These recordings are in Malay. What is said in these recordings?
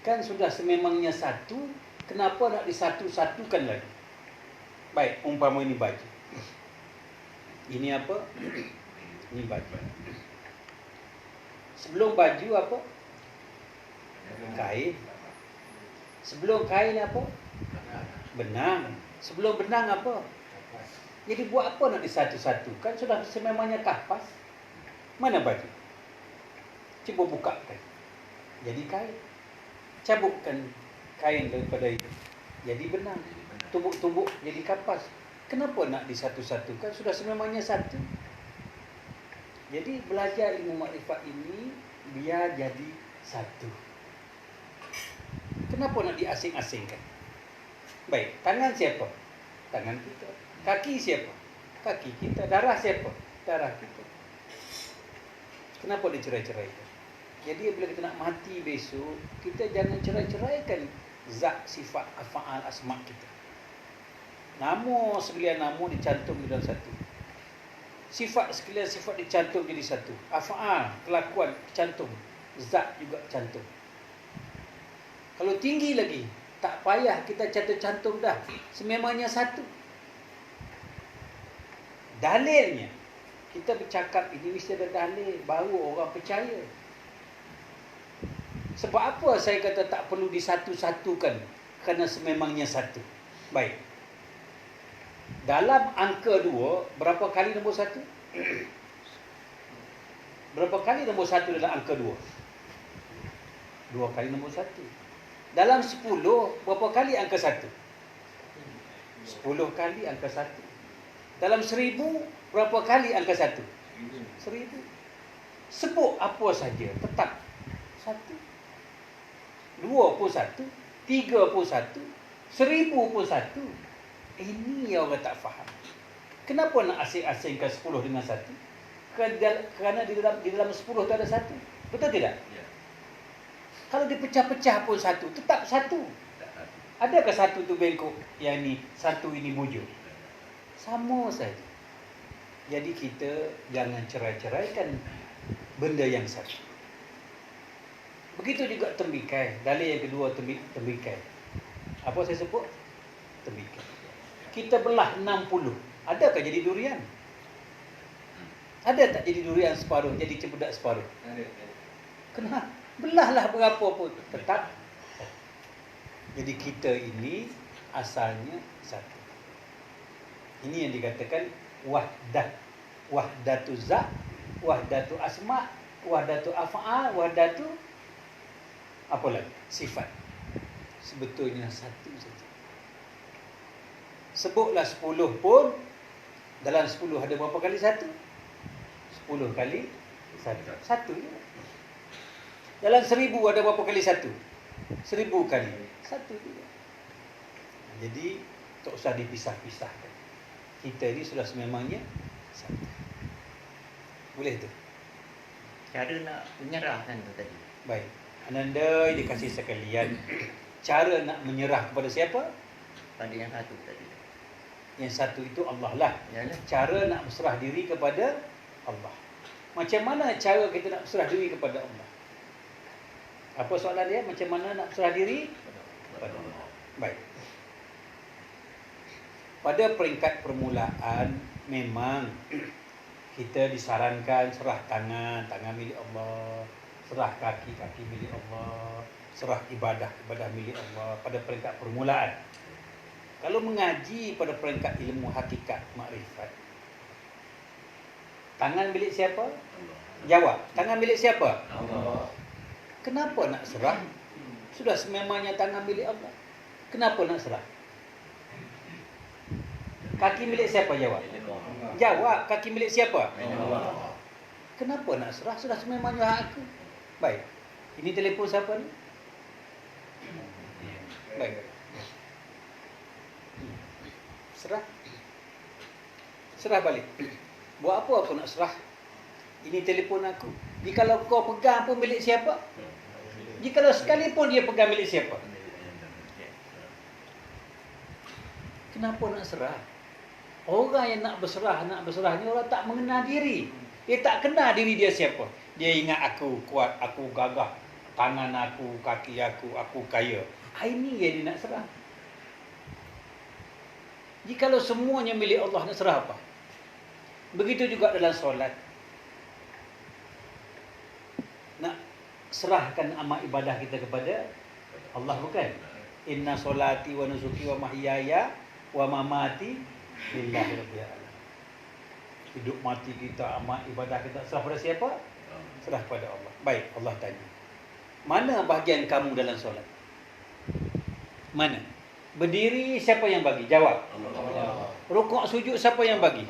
Kan sudah sememangnya satu, kenapa nak disatu-satukan lagi? Baik, umpama ini baju. Ini apa? Ini baju. Sebelum baju apa? Kain. Sebelum kain apa? Benang. Sebelum benang apa? Jadi buat apa nak disatu-satukan? Sudah sememangnya kapas. Mana baju? Cuba bukakan. Jadi kain. Cabutkan kain daripada itu. Jadi benang. Tumbuk-tumbuk jadi kapas. Kenapa nak disatu-satukan? Sudah sememangnya satu. Jadi belajar ilmu makrifat ini biar jadi satu. Kenapa nak diasing-asingkan? Baik, tangan siapa? Tangan kita. Kaki siapa? Kaki kita. Darah siapa? Darah kita. Kenapa dicerai-ceraikan? Jadi bila kita nak mati besok, kita jangan cerai-ceraikan zat, sifat, af'al, asma' kita. Nama sekalian nama dicantum di dalam satu. Sifat sekalian sifat dicantum jadi satu. Af'al, kelakuan dicantum. Zat juga cantum. Kalau tinggi lagi, tak payah kita cantum dah. Sememangnya satu. Dalilnya, kita bercakap ini mesti ada dalil, baru orang percaya. Sebab apa saya kata tak perlu disatu-satukan? Kerana sememangnya satu. Baik. Dalam angka 2, berapa kali nombor 1? Berapa kali nombor 1 dalam angka 2? 2 kali nombor 1. Dalam 10, berapa kali angka 1? 10 kali angka 1. Dalam 1000, berapa kali angka 1? 1000. Sebut apa saja, tetap 1. 2 pun 1, 3 pun 1, 1000 pun 1. Ini yang orang tak faham. Kenapa nak asing-asingkan 10 dengan 1? Kerana di dalam 10 tu ada 1. Betul tidak? Ya. Kalau dipecah-pecah pun 1, tetap 1. Adakah 1 tu bengkok, yang ni 1 ini bujur? Sama saja. Jadi kita jangan cerai-ceraikan benda yang satu. Begitu juga tembikai. Dalil yang kedua tembikai. Apa saya sebut? Tembikai. Kita belah 60. Adakah jadi durian? Ada tak jadi durian separuh, jadi cempedak separuh? Ada. Kenapa? Belahlah berapa pun tetap. Jadi kita ini asalnya satu. Ini yang dikatakan wahdah. Wahdatu zat, wahdatu asma, wahdatu af'al, wahdatu apa lagi? Sifat. Sebetulnya satu saja. Sebutlah 10 pun, dalam 10 ada berapa kali 1? 10 kali 1. 1 je. Dalam 1000 ada berapa kali 1? 1000 kali 1 je. Jadi tak usah dipisah-pisahkan. Kita ini sudah sememangnya satu. Boleh tu? Cara nak menyerahkan tu tadi. Baik. Ananda dikasih sekalian, cara nak menyerah kepada siapa? Pada yang satu tadi. Yang satu itu Allah lah. Yalah. Cara nak berserah diri kepada Allah. Macam mana cara kita nak berserah diri kepada Allah? Apa soalan dia? Macam mana nak berserah diri kepada Allah? Baik. Pada peringkat permulaan memang kita disarankan serah tangan milik Allah, serah kaki milik Allah, serah ibadah milik Allah pada peringkat permulaan. Kalau mengaji pada peringkat ilmu hakikat makrifat, tangan milik siapa? Allah. Jawab, tangan milik siapa? Allah. Kenapa nak serah? Sudah sememangnya tangan milik Allah. Kenapa nak serah? Kaki milik siapa? Jawab. Jawab, kaki milik siapa? Allah. Kenapa nak serah? Sudah sememangnya hak aku. Baik. Ini telefon siapa ni? Baik. Serah. Serah balik. Buat apa aku nak serah? Ini telefon aku. Jikalau kau pegang pun milik siapa? Jikalau sekalipun dia pegang milik siapa? Kenapa nak serah? Orang yang nak berserah ni orang tak mengenal diri. Dia tak kenal diri dia siapa. Dia ingat aku kuat, aku gagah, tangan aku, kaki aku kaya. Ini yang dia nak serah. Jikalau semuanya milik Allah, nak serah apa? Begitu juga dalam solat. Nak serahkan amal ibadah kita kepada Allah, bukan? Inna solati wa nusuki wa mahyaya wa mamati lillahi rabbil alamin. Hidup mati kita, amal ibadah kita serah pada siapa? Serah pada Allah. Baik, Allah tanya, mana bahagian kamu dalam solat? Mana? Berdiri siapa yang bagi? Jawab. Rukuk sujud siapa yang bagi?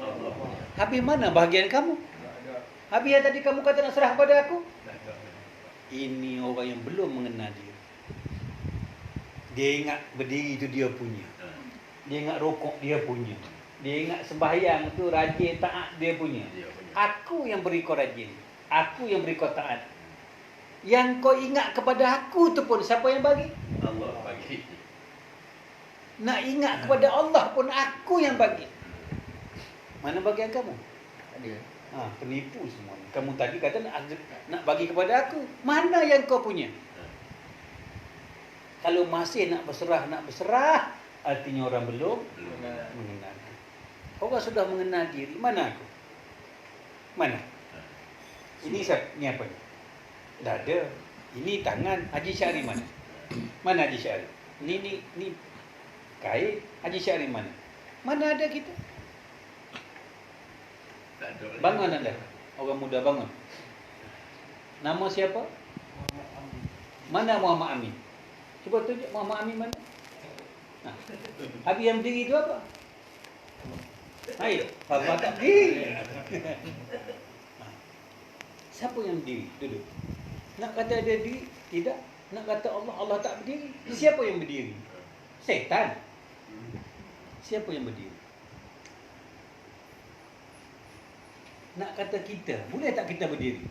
Habis mana bahagian kamu? Habis yang tadi kamu kata nak serah pada aku? Ini orang yang belum mengenal dia. Dia ingat berdiri itu dia punya. Dia ingat rukuk dia punya. Dia ingat sembahyang tu rajin taat dia punya. Aku yang beri kau rajin. Aku yang beri kau taat. Yang kau ingat kepada aku tu pun siapa yang bagi? Allah bagi. Nak ingat kepada Allah pun aku yang bagi. Mana bagian kamu? Ada. Penipu semua. Kamu tadi kata nak bagi kepada aku. Mana yang kau punya? Kalau masih nak berserah, artinya orang belum mengenal. Orang sudah mengenal diri. Mana aku? Mana? Ini siapa? Ini apa ni? Dada. Ini tangan. Haji Syahri mana? Mana Haji Syahri? Ni kain. Haji Syahri mana? Mana ada kita? Bangun anda. Orang muda bangun. Nama siapa? Mana Muhammad Amin? Cuba tunjuk Muhammad Amin mana? Habis yang berdiri itu apa? Ayo, apa tak berdiri? Siapa yang berdiri? Duduk. Nak kata ada diri? Tidak. Nak kata Allah tak berdiri? Siapa yang berdiri? Setan. Siapa yang berdiri? Nak kata kita, boleh tak kita berdiri?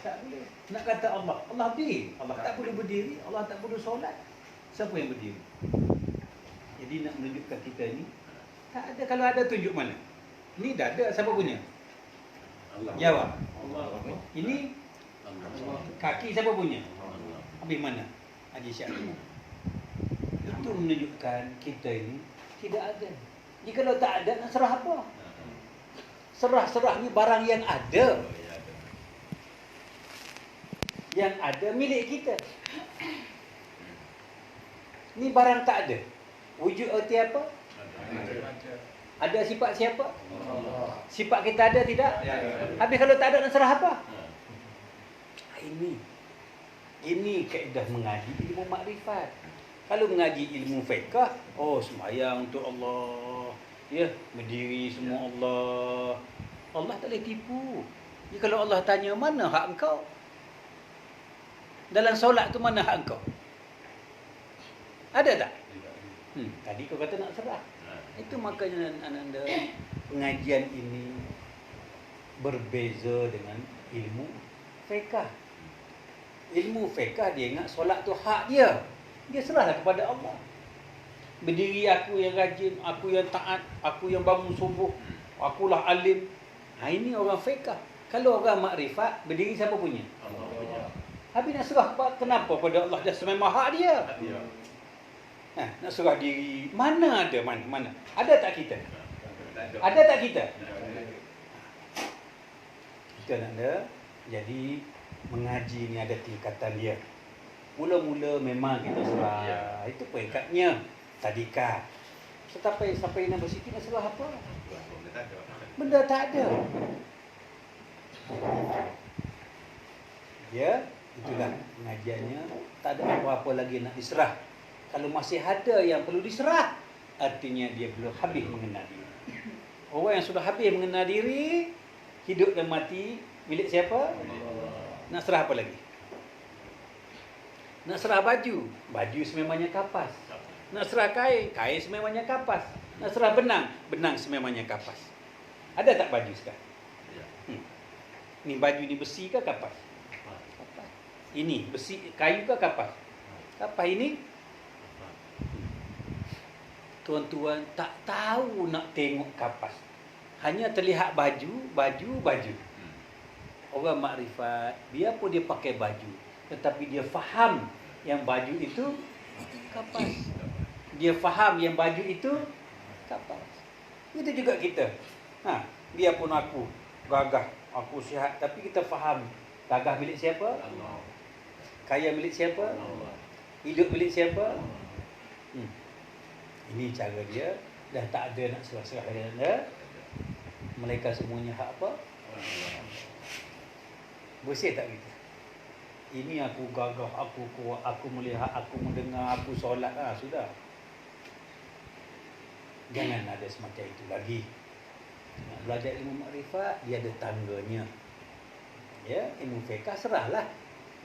Tak boleh. Nak kata Allah berdiri. Allah tak boleh berdiri, Allah tak boleh solat. Siapa yang berdiri? Jadi nak menunjukkan kita ni, tak ada. Kalau ada, tunjuk mana? Ini dada, siapa punya? Allah. Jawab. Allah. Ini Allah. kaki, siapa punya? Allah. Habis mana? Haji Syahri. Itu menunjukkan kita ini tidak ada. Jika kalau tak ada, nak serah apa? Serah ni barang yang ada. Yang ada milik kita. Ni barang tak ada. Wujud erti apa? Ada sifat siapa? Sifat kita ada tidak? Habis kalau tak ada, nak serah apa? Ini kaedah mengaji ilmu makrifat. Kalau mengaji ilmu fiqh, sembahyang untuk Allah. Ya, berdiri semua Allah. Allah tak boleh tipu. Jadi kalau Allah tanya, mana hak engkau? Dalam solat tu mana hak engkau? Ada tak? Tadi kau kata nak serah. Itu makanya anda pengajian ini berbeza dengan ilmu fiqh. Ilmu fiqh dia ingat solat tu hak dia. Dia serahlah kepada Allah. Berdiri aku yang rajin, aku yang taat, aku yang bangun subuh, akulah alim. Ini orang fiqh. Kalau orang makrifat, berdiri siapa punya? Allah punya. Habis nak serah kenapa pada Allah? Dah sememang hak dia. Nak serah diri. Mana ada? Mana? Ada tak kita? Ada tak kita? Kita nak ada. Jadi mengaji ni ada tingkatan dia. Mula-mula memang kita serah. Itu peringkatnya. Tadika. Sampai universiti nak serah apa? Benda tak ada. Ya, itulah pengajiannya. Tak ada apa-apa lagi nak diserah. Kalau masih ada yang perlu diserah, artinya dia belum habis mengenal diri. Orang yang sudah habis mengenal diri, hidup dan mati milik siapa? Nak serah apa lagi? Nak serah baju, baju sememangnya kapas. Nak serah kain, kain sememangnya kapas. Nak serah benang, benang sememangnya kapas. Ada tak baju sekarang? Ni baju ni besi ke kapas? Kapas. Ini besi, kayu ke kapas? Kapas ini. Tuan-tuan tak tahu nak tengok kapas. Hanya terlihat baju. Orang makrifat, biarpun dia pakai baju, tetapi dia faham yang baju itu kapas. Dia faham yang baju itu kapas. Itu juga kita. Biarpun aku gagah, aku sihat, tapi kita faham gagah milik siapa? Allah. Kaya milik siapa? Allah. Hidup milik siapa? Ini cara dia. Dah tak ada nak serah-serah dengan anda. Mereka semuanya hak apa? Bersih tak kita? Ini aku gagah, aku kuat, aku melihat, aku mendengar, aku solat. Sudah. Jangan ada semacam itu lagi. Nak belajar ilmu makrifat, dia ada tangganya. Ya, ilmu fiqh serahlah.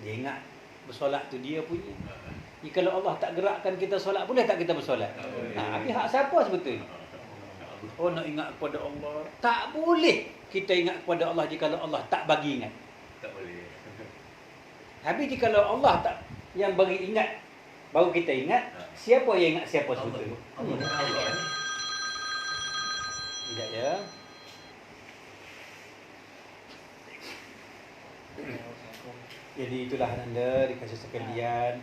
Dia ingat bersolat tu dia punya. Jika kalau Allah tak gerakkan kita solat, boleh tak kita bersolat? Tapi hak siapa sebetulnya? Oh, nak ingat kepada Allah. Tak boleh kita ingat kepada Allah jika Allah tak bagi ingat. Tak boleh. Habis jika Allah tak yang bagi ingat, baru kita ingat, siapa yang ingat siapa sebetulnya? Tidak ya. Jadi itulah anda dikasih sekalian,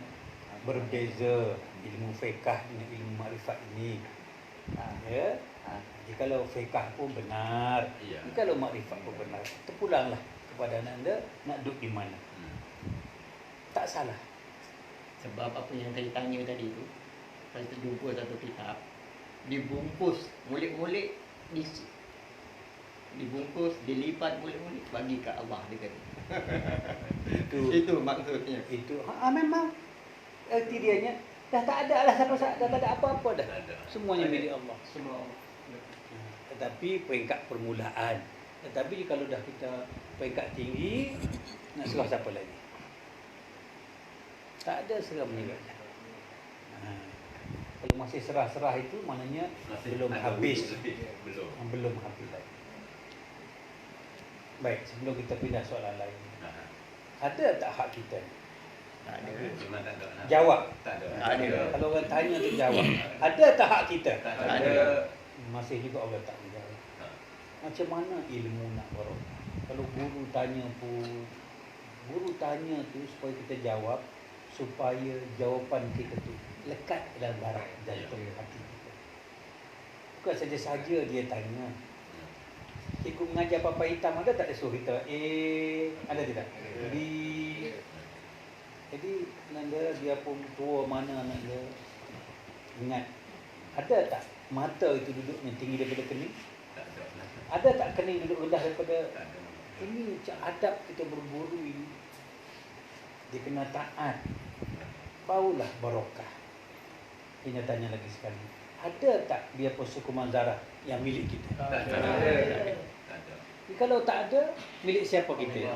berbeza ilmu fiqh dengan ilmu makrifat ini. Ya. Jadi kalau fiqh pun benar, kalau makrifat pun benar, terpulanglah kepada anda nak duduk di mana. Tak salah. Sebab apa yang saya tanya tadi tu, saya terjumpa satu kitab dibungkus mulik-mulik, dibungkus, dilipat mulik-mulik, bagi kat Allah dia kata. Itu maksudnya. Itu memang artinya dah tak ada lah siapa-siapa, dah tak ada apa-apa dah. Semuanya milik Allah. Semua Allah. Tetapi peringkat permulaan. Tetapi kalau dah kita peringkat tinggi, nak serah siapa lagi? Tak ada serah meninggalkan. Kalau masih serah-serah itu maknanya belum habis. Belum habis lagi. Baik, sebelum kita pindah soalan lain. Ada tak hak kita? Tak ada. Jawab. Tak ada. Tak ada. Kalau orang tanya tu jawab. Ada tak hak kita? Tak ada. Masih juga orang tak menjawab. Macam mana ilmu nak barokah? Kalau guru tanya pun, guru tanya tu supaya kita jawab, supaya jawapan kita tu lekat dalam barak jantung hati kita. Bukan saja-saja dia tanya. Cikgu mengajar papa hitam ada tak dia suruh kita? Ada tidak? Jadi nanda dia pun tua mana anak dia. Ingat, ada tak mata itu duduknya tinggi daripada kening? Ada tak kening duduk rendah daripada? Ini adab kita berguru ini. Dia kena taat. Barulah barokah. Ini tanya lagi sekali. Ada tak dia suku manzarah yang milik kita? Tak ada. Kalau tak ada, milik siapa kita?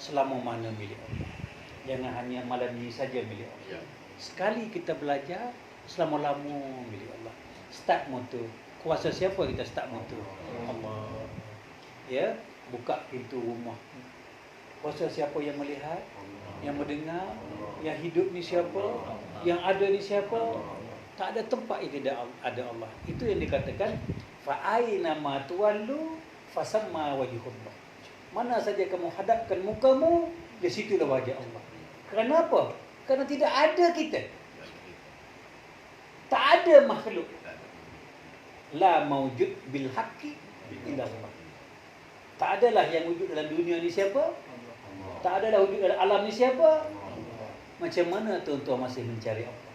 Selama mana milik Allah? Jangan hanya malam ini saja milik Allah. Sekali kita belajar, selama-lama milik Allah. Start motor. Kuasa siapa kita start motor? Allah. Ya, buka pintu rumah. Kuasa siapa yang melihat? Yang mendengar? Yang hidup ni siapa? Yang ada ni siapa? Tak ada tempat yang tidak ada Allah. Itu yang dikatakan fa'aina ma tuwallu fasamma wajhullah. Mana saja kamu hadapkan mukamu, di situlah wajah Allah. Kerana apa? Kerana tidak ada kita. Tak ada makhluk. La maujud bil haqqi illa Allah. Tak adalah yang wujud dalam dunia ni siapa? Tak adalah wujud dalam alam ni siapa? Macam mana tuan-tuan masih mencari Allah?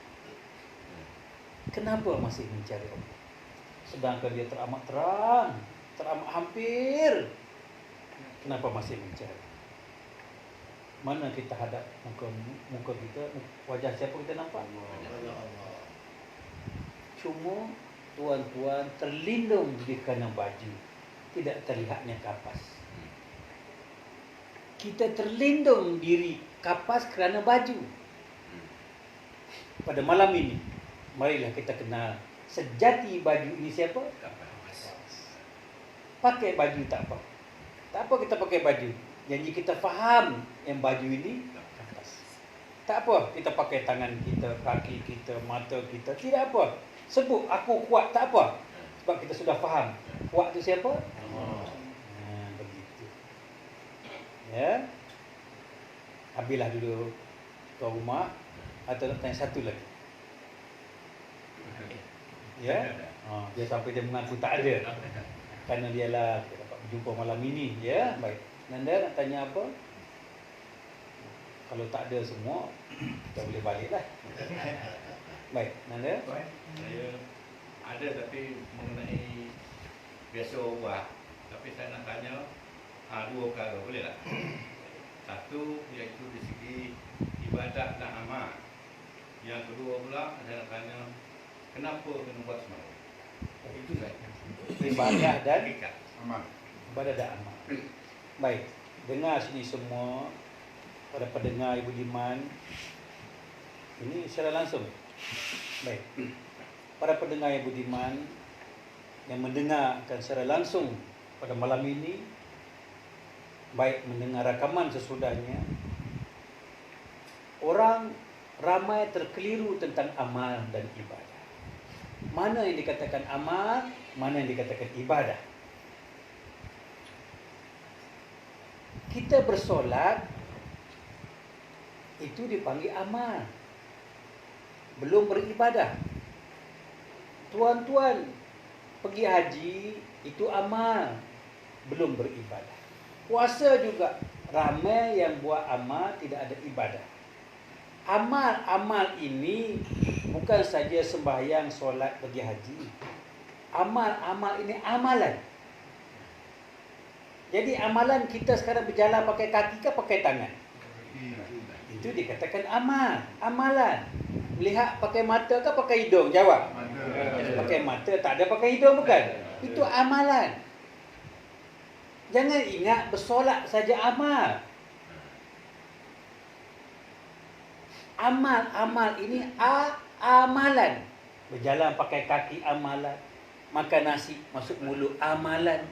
Kenapa masih mencari Allah? Sedangkan dia teramat terang, teramat hampir. Kenapa masih mencari? Mana kita hadap muka kita, wajah siapa kita nampak? Cuma tuan-tuan terlindung di kerana baju, tidak terlihatnya kapas. Kita terlindung diri kapas kerana baju. Pada malam ini, marilah kita kenal sejati baju ini siapa? Pakai baju tak apa. Tak apa kita pakai baju. Janji kita faham yang baju ini kapas. Tak apa kita pakai tangan kita, kaki kita, mata kita. Tidak apa. Sebut aku kuat, tak apa. Sebab kita sudah faham. Kuat tu siapa? Begitu. Ya. Habislah dulu tuan rumah atau nak tanya satu lagi? Ya? Dia sampai dia mengaku tak ada. Kerana dia lah dapat berjumpa malam ini. Ya? Baik. Nanda nak tanya apa? Kalau tak ada semua, kita boleh balik lah. Baik, Nanda? Saya ada tapi mengenai biasa ubah. Tapi saya nak tanya dua perkara, boleh tak? Satu iaitu di segi ibadat dan amal. Yang kedua pula saya nak tanya kenapa kena buat sembahyang? Itu saya. Ibadah dan Hakikat. ibadah dan amal. Baik, dengar sini semua, pada pendengar Ibu Diman. Ini secara langsung. Baik. Para pendengar Ibu Diman yang mendengarkan secara langsung pada malam ini, baik mendengar rakaman sesudahnya, orang ramai terkeliru tentang amal dan ibadah. Mana yang dikatakan amal, mana yang dikatakan ibadah. Kita bersolat itu dipanggil amal, belum beribadah. Tuan-tuan pergi haji itu amal, belum beribadah. Puasa juga ramai yang buat amal, tidak ada ibadah. Amal-amal ini bukan saja sembahyang, solat, pergi haji. Amal-amal ini amalan. Jadi amalan kita sekarang berjalan pakai kaki ke pakai tangan? Itu dikatakan amal, amalan. Melihat pakai mata ke pakai hidung? Jawab. Pakai mata, tak ada pakai hidung bukan? Itu amalan. Jangan ingat bersolat saja amal. Amal ini amalan. Berjalan pakai kaki amalan. Makan nasi masuk mulut amalan.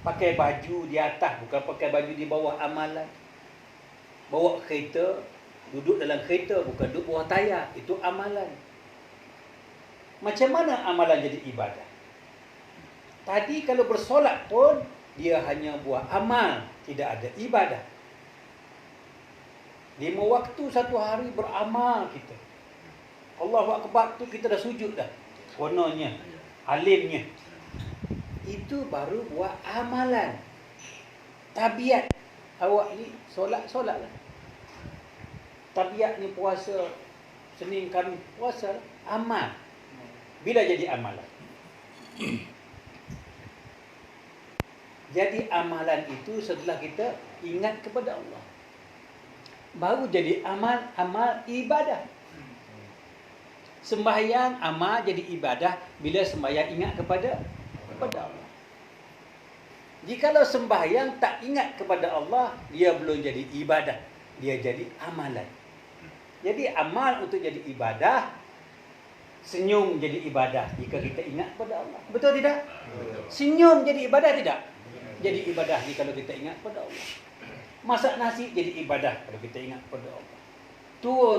Pakai baju di atas bukan pakai baju di bawah amalan. Bawa kereta, duduk dalam kereta bukan duduk bawah tayar, itu amalan. Macam mana amalan jadi ibadah? Tadi kalau bersolat pun dia hanya buat amal, tidak ada ibadah. 5 waktu satu hari beramal kita. Allahu Akbar tu kita dah sujud dah. Kononnya, alimnya. Itu baru buat amalan. Tabiat awak ni solat lah. Tabiat ni puasa, Senin Khamis puasa lah. Amal. Bila jadi amalan? Jadi amalan itu setelah kita ingat kepada Allah, baru jadi amal ibadah. Sembahyang amal jadi ibadah bila sembahyang ingat kepada Allah. Jikalau sembahyang tak ingat kepada Allah, dia belum jadi ibadah, dia jadi amalan. Jadi amal untuk jadi ibadah, senyum jadi ibadah jika kita ingat kepada Allah. Betul tidak? Senyum jadi ibadah tidak? Jadi ibadah jika kita ingat kepada Allah. Masak nasi jadi ibadah kalau kita ingat kepada Allah.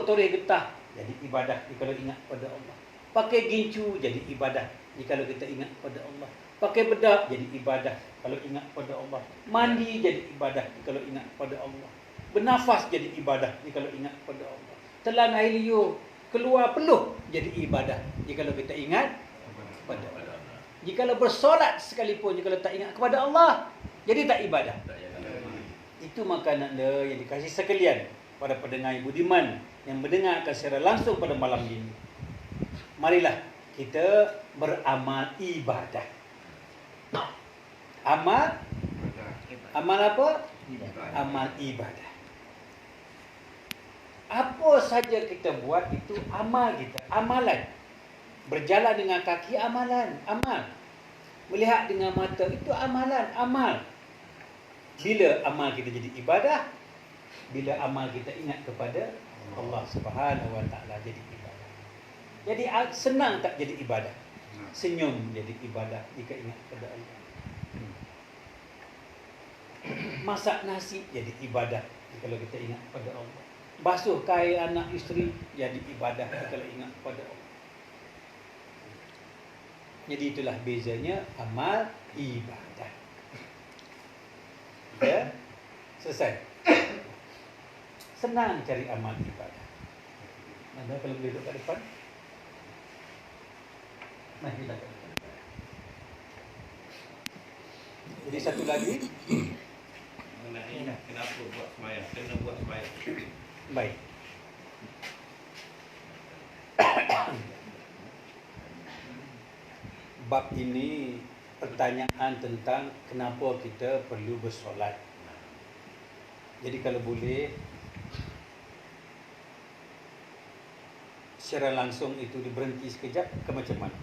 Toreh getah jadi ibadah jika ingat kepada Allah. Pakai gincu jadi ibadah jika kita ingat kepada Allah. Pakai bedak jadi ibadah kalau ingat kepada Allah. Mandi jadi ibadah kalau ingat kepada Allah. Bernafas jadi ibadah jika ingat kepada Allah. Telan air liur keluar peluh jadi ibadah jika kita ingat kepada Allah. Jika bersolat sekalipun jika tak ingat kepada Allah, jadi tak ibadah. Itu makanan yang dikasih sekalian pada pendengar Ibu Diman yang mendengarkan secara langsung pada malam ini. Marilah kita beramal ibadah. Amal apa? Amal ibadah. Apa saja kita buat itu amal kita, amalan. Berjalan dengan kaki amalan, amal. Melihat dengan mata itu amalan, amal. Bila amal kita jadi ibadah? Bila amal kita ingat kepada Allah Subhanahu Wa Taala jadi ibadah. Jadi senang tak jadi ibadah? Senyum jadi ibadah jika ingat kepada Allah. Masak nasi jadi ibadah kalau kita ingat kepada Allah. Basuh kain anak isteri jadi ibadah kalau ingat kepada Allah. Jadi itulah bezanya amal ibadah. Ya? Selesai. senang cari amal ibadah. Anda kalau duduk kat depan, mari kita ke depan. Jadi satu lagi, mengenai kenapa buat sembahyang, kena buat sembahyang. baik. Bab ini pertanyaan tentang kenapa kita perlu bersolat. Jadi kalau boleh secara langsung itu diberhenti sekejap ke macam mana?